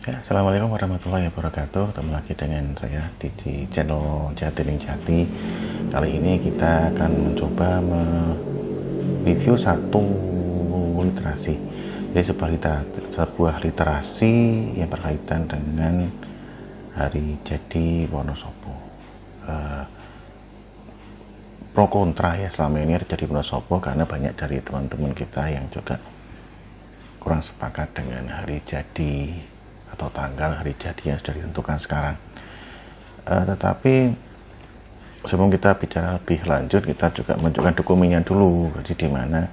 Ya, Assalamualaikum warahmatullahi wabarakatuh. Ketemu lagi dengan saya di channel Jatining Jati. Kali ini kita akan mencoba mereview satu literasi. Jadi sebuah literasi yang berkaitan dengan hari jadi Wonosobo. Pro kontra ya selama ini hari jadi Wonosobo, karena banyak dari teman-teman kita yang juga kurang sepakat dengan hari jadi atau tanggal hari jadi yang sudah ditentukan sekarang. Tetapi sebelum kita bicara lebih lanjut, kita juga menunjukkan dokumennya dulu. Jadi di mana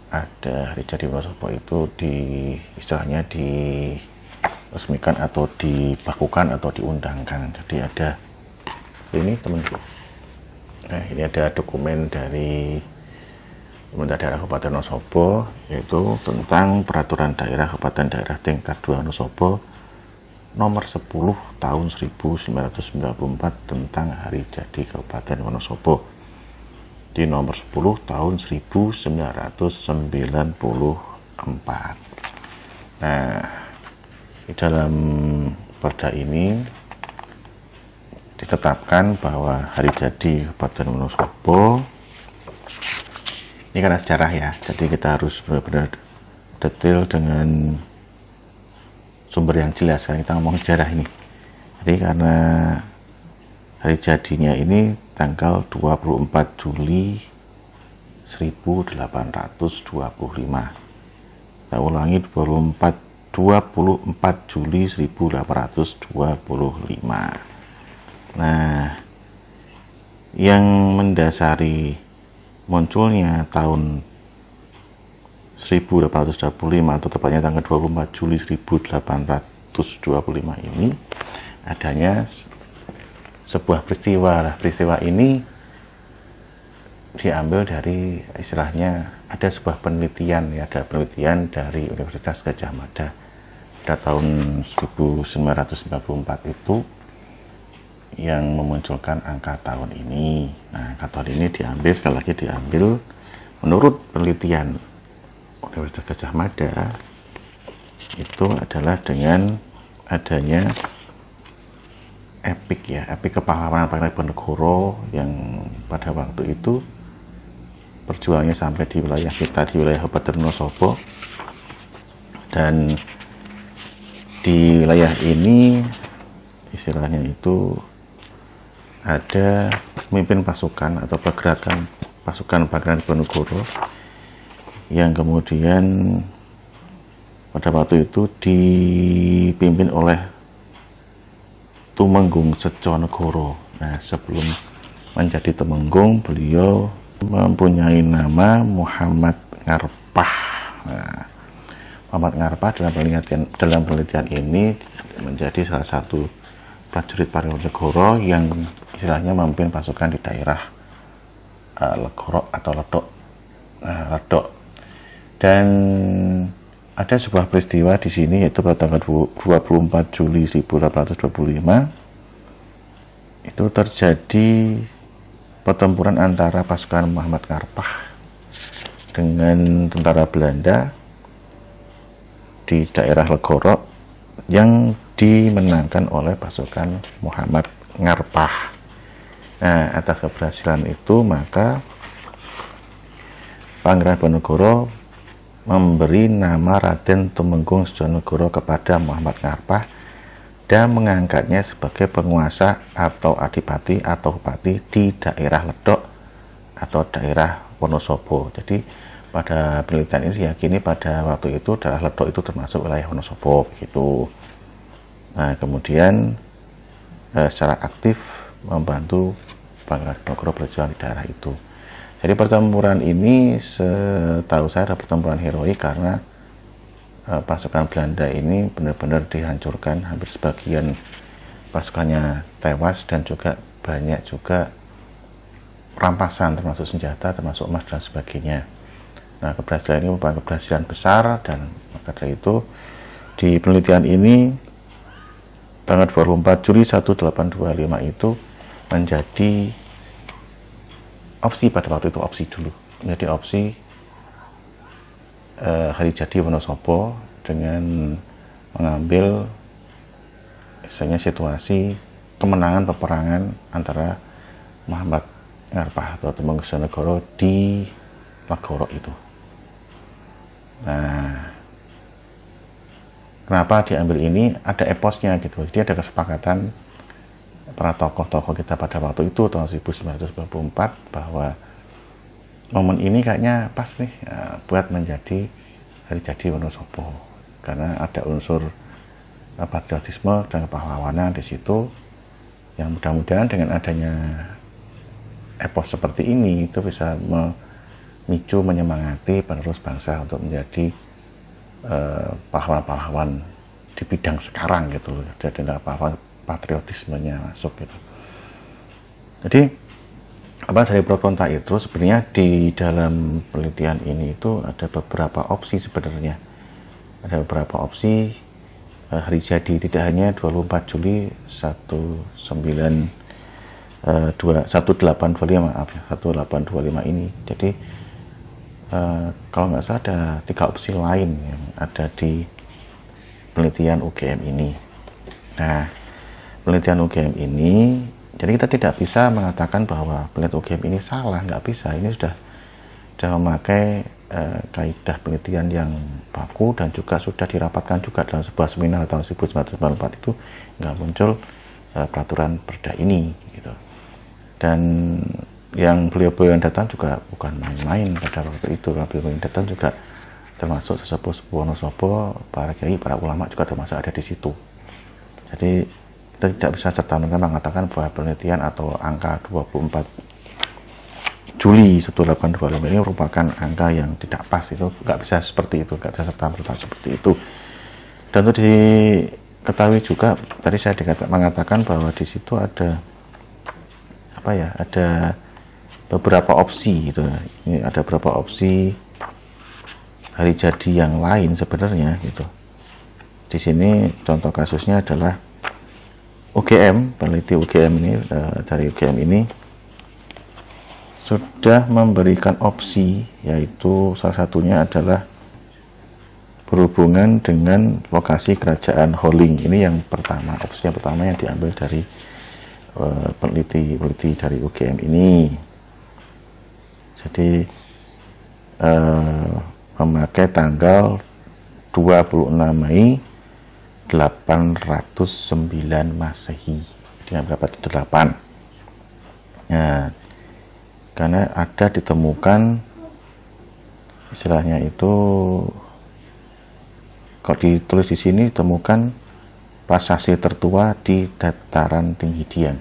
ada hari jadi Wonosobo itu istilahnya diresmikan atau dibakukan atau diundangkan. Jadi ada ini temanku. Nah, ini ada dokumen dari Pemerintah Daerah Kabupaten Wonosobo, yaitu tentang Peraturan Daerah Kabupaten Daerah Tingkat 2 Wonosobo nomor 10 tahun 1994 tentang hari jadi Kabupaten Wonosobo di nomor 10 tahun 1994. Nah, di dalam perda ini ditetapkan bahwa hari jadi Kabupaten Wonosobo ini karena sejarah ya, jadi kita harus benar-benar detail dengan sumber yang jelas. Karena kita ngomong sejarah ini, jadi karena hari jadinya ini tanggal 24 Juli 1825. Kita ulangi, 24 Juli 1825. Nah, yang mendasari munculnya tahun 1825 atau tepatnya tanggal 24 Juli 1825 ini adanya sebuah peristiwa. Peristiwa ini diambil dari istilahnya ada sebuah penelitian ya, ada penelitian dari Universitas Gadjah Mada pada tahun 1994 itu yang memunculkan angka tahun ini. Nah, angka tahun ini diambil, sekali lagi diambil menurut penelitian Universitas Gadjah Mada itu adalah dengan adanya epik kepahlawanan Pangeran Diponegoro yang pada waktu itu perjuangannya sampai di wilayah kita, di wilayah Kabupaten Wonosobo. Dan di wilayah ini istilahnya itu ada pemimpin pasukan atau pergerakan pasukan Pangeran Diponegoro yang kemudian pada waktu itu dipimpin oleh Tumenggung Sejonegoro. Nah, sebelum menjadi Tumenggung, beliau mempunyai nama Muhammad Ngarpah. Nah, Muhammad Ngarpah dalam penelitian ini menjadi salah satu prajurit Diponegoro yang istilahnya memimpin pasukan di daerah Legoro atau Ledok. Dan ada sebuah peristiwa di sini, yaitu pada tanggal 24 Juli 1825 itu terjadi pertempuran antara pasukan Muhammad Ngarpah dengan tentara Belanda di daerah Legoro yang dimenangkan oleh pasukan Muhammad Ngarpah. Nah, atas keberhasilan itu maka Pangeran Diponegoro memberi nama Raden Tumenggung Sejonegoro kepada Muhammad Ngarpah dan mengangkatnya sebagai penguasa atau adipati atau bupati di daerah Ledok atau daerah Wonosobo. Jadi pada penelitian ini diyakini pada waktu itu daerah Ledok itu termasuk wilayah Wonosobo gitu. Nah, kemudian secara aktif membantu Pangeran Diponegoro berjuang di daerah itu. Jadi pertempuran ini setahu saya adalah pertempuran heroik karena pasukan Belanda ini benar-benar dihancurkan, hampir sebagian pasukannya tewas dan juga banyak juga rampasan termasuk senjata, termasuk emas dan sebagainya. Nah, keberhasilan ini merupakan keberhasilan besar, dan maka dari itu di penelitian ini tanggal 24 Juli 1825 itu menjadi opsi pada waktu itu, opsi dulu menjadi opsi hari jadi Wonosobo dengan mengambil misalnya situasi kemenangan peperangan antara Muhammad Ngarpah atau Tumengkusjonegoro di Legoro itu. Nah, kenapa diambil ini? Ada eposnya gitu. Jadi ada kesepakatan para tokoh-tokoh kita pada waktu itu tahun 1994 bahwa momen ini kayaknya pas nih buat menjadi hari jadi Wonosobo, karena ada unsur patriotisme dan kepahlawanan di situ, yang mudah-mudahan dengan adanya epos seperti ini itu bisa memicu, menyemangati penerus bangsa untuk menjadi pahlawan-pahlawan di bidang sekarang gitu loh. Jadi pahlawan patriotismenya masuk gitu. Jadi dari pro kontra itu sebenarnya di dalam penelitian ini itu ada beberapa opsi sebenarnya. Ada beberapa opsi hari jadi, tidak hanya 24 Juli 1825 ini. Jadi kalau nggak salah ada 3 opsi lain yang ada di penelitian UGM ini. Nah, penelitian UGM ini, jadi kita tidak bisa mengatakan bahwa penelitian UGM ini salah, nggak bisa. Ini sudah memakai kaidah penelitian yang baku dan juga sudah dirapatkan juga dalam sebuah seminar tahun 1994 itu nggak muncul peraturan perda ini gitu. Dan yang beliau-beliau yang datang juga bukan main-main pada waktu itu. Beliau yang datang juga termasuk sesepuh Wonosobo, para kiai, para ulama juga termasuk ada di situ. Jadi kita tidak bisa serta-merta mengatakan bahwa penelitian atau angka 24 Juli 1825 ini merupakan angka yang tidak pas. Itu nggak bisa seperti itu, nggak bisa serta-merta seperti itu. Dan itu diketahui juga, tadi saya mengatakan bahwa di situ ada ada beberapa opsi gitu. Ini ada beberapa opsi hari jadi yang lain sebenarnya gitu. Di sini contoh kasusnya adalah UGM, peneliti UGM ini dari UGM ini sudah memberikan opsi, yaitu salah satunya adalah berhubungan dengan lokasi kerajaan Holing. Ini yang pertama, opsi yang pertama yang diambil dari peneliti dari UGM ini. Jadi memakai tanggal 26 Mei 809 Masehi dengan berapa 8. Nah, karena ada ditemukan istilahnya itu, kalau ditulis di sini ditemukan prasasti tertua di dataran tinggi Dieng.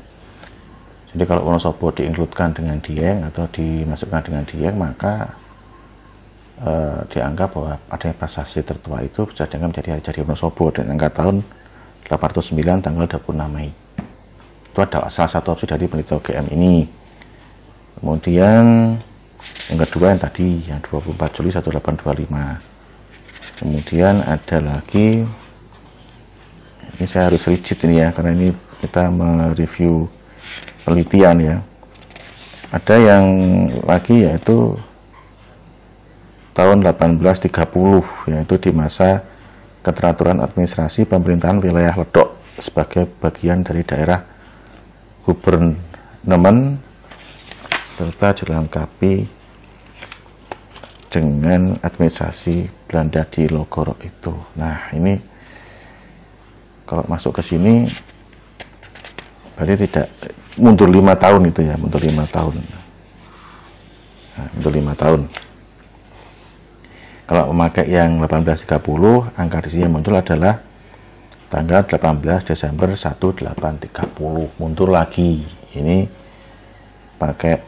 Jadi kalau Wonosobo diinkludkan dengan Dieng atau dimasukkan dengan Dieng, maka dianggap bahwa adanya prasasti tertua itu bisa dianggap menjadi hari jadi Wonosobo, dan angka tahun 809 tanggal 26 Mei. Itu adalah salah satu opsi dari penelitian UGM ini. Kemudian yang kedua yang tadi, yang 24 Juli 1825. Kemudian ada lagi, ini saya harus rigid ini ya, karena ini kita mereview penelitian ya. Ada yang lagi yaitu tahun 1830, yaitu di masa keteraturan administrasi pemerintahan wilayah Ledok sebagai bagian dari daerah Gubernemen serta dilengkapi dengan administrasi Belanda di Logoro itu. Nah, ini kalau masuk ke sini berarti tidak mundur 5 tahun itu ya, mundur 5 tahun. Nah, mundur 5 tahun. Kalau memakai yang 1830, angka di sini yang muncul adalah tanggal 18 Desember 1830. Mundur lagi. Ini pakai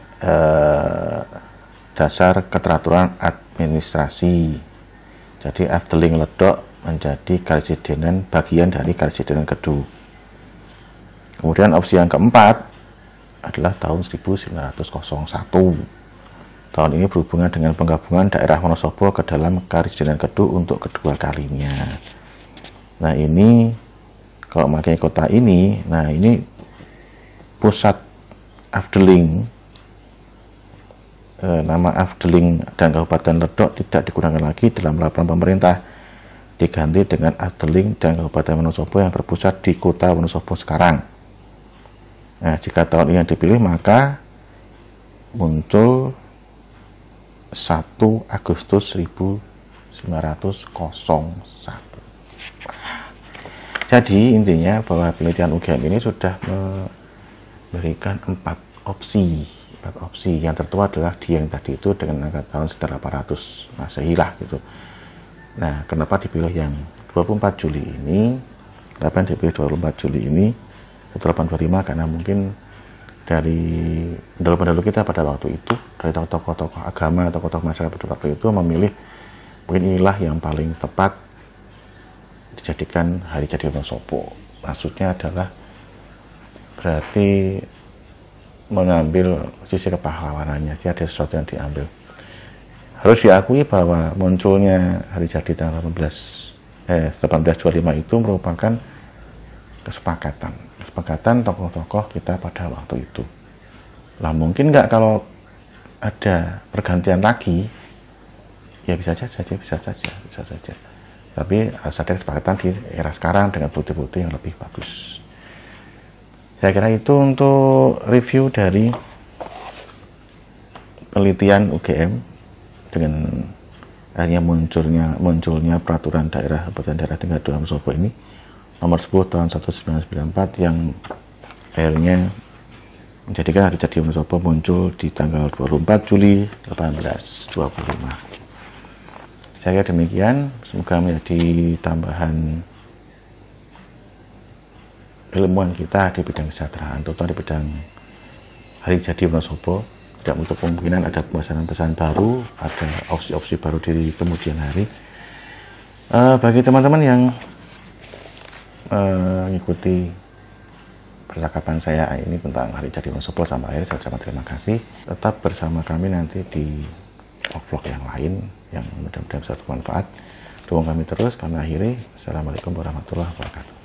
dasar keteraturan administrasi. Jadi Efteling Ledok menjadi karesidenan, bagian dari karesidenan Kedu. Kemudian opsi yang keempat adalah tahun 1901. Tahun ini berhubungan dengan penggabungan daerah Wonosobo ke dalam karesidenan Kedu untuk kedua kalinya. Nah, ini kalau memakai kota ini, nah ini pusat Efteling, nama Efteling dan Kabupaten Ledok tidak digunakan lagi dalam laporan pemerintah. diganti dengan Adeling dan Kabupaten Wonosobo yang berpusat di Kota Wonosobo sekarang. Nah, jika tahun ini yang dipilih, maka muncul 1 Agustus 1901. Jadi intinya bahwa penelitian UGM ini sudah memberikan 4 opsi. Yang tertua adalah Dieng tadi itu dengan angka tahun sekitar 800 Masehi lah gitu. Nah, kenapa dipilih yang 24 Juli ini? Kenapa yang dipilih 24 Juli ini 1825? Karena mungkin dari pendahulu kita pada waktu itu, dari tokoh-tokoh agama atau tokoh masyarakat pada waktu itu memilih mungkin inilah yang paling tepat dijadikan hari jadi Wonosobo. Maksudnya adalah berarti mengambil sisi kepahlawanannya, jadi ada sesuatu yang diambil. Harus diakui bahwa munculnya hari jadi tanggal 1825 itu merupakan kesepakatan tokoh-tokoh kita pada waktu itu. Lah mungkin nggak kalau ada pergantian lagi, ya bisa saja. Tapi harus ada kesepakatan di era sekarang dengan bukti-bukti yang lebih bagus. Saya kira itu untuk review dari penelitian UGM dengan akhirnya munculnya peraturan daerah Kabupaten Daerah Tingkat 2 Wonosobo ini nomor 10 tahun 1994 yang akhirnya menjadikan hari jadi Wonosobo muncul di tanggal 24 Juli 1825. Saya kira demikian, semoga menjadi tambahan ilmuwan kita di bidang kesejahteraan, terutama di bidang hari jadi Wonosobo. Tidak untuk kemungkinan ada pemesanan baru, ada opsi-opsi baru di kemudian hari. Bagi teman-teman yang mengikuti percakapan saya ini tentang hari jadi Wonosobo sampai akhir, saya ucapkan terima kasih. Tetap bersama kami nanti di vlog yang lain yang mudah-mudahan bisa bermanfaat. Dukung kami terus. Kami akhiri. Assalamualaikum warahmatullahi wabarakatuh.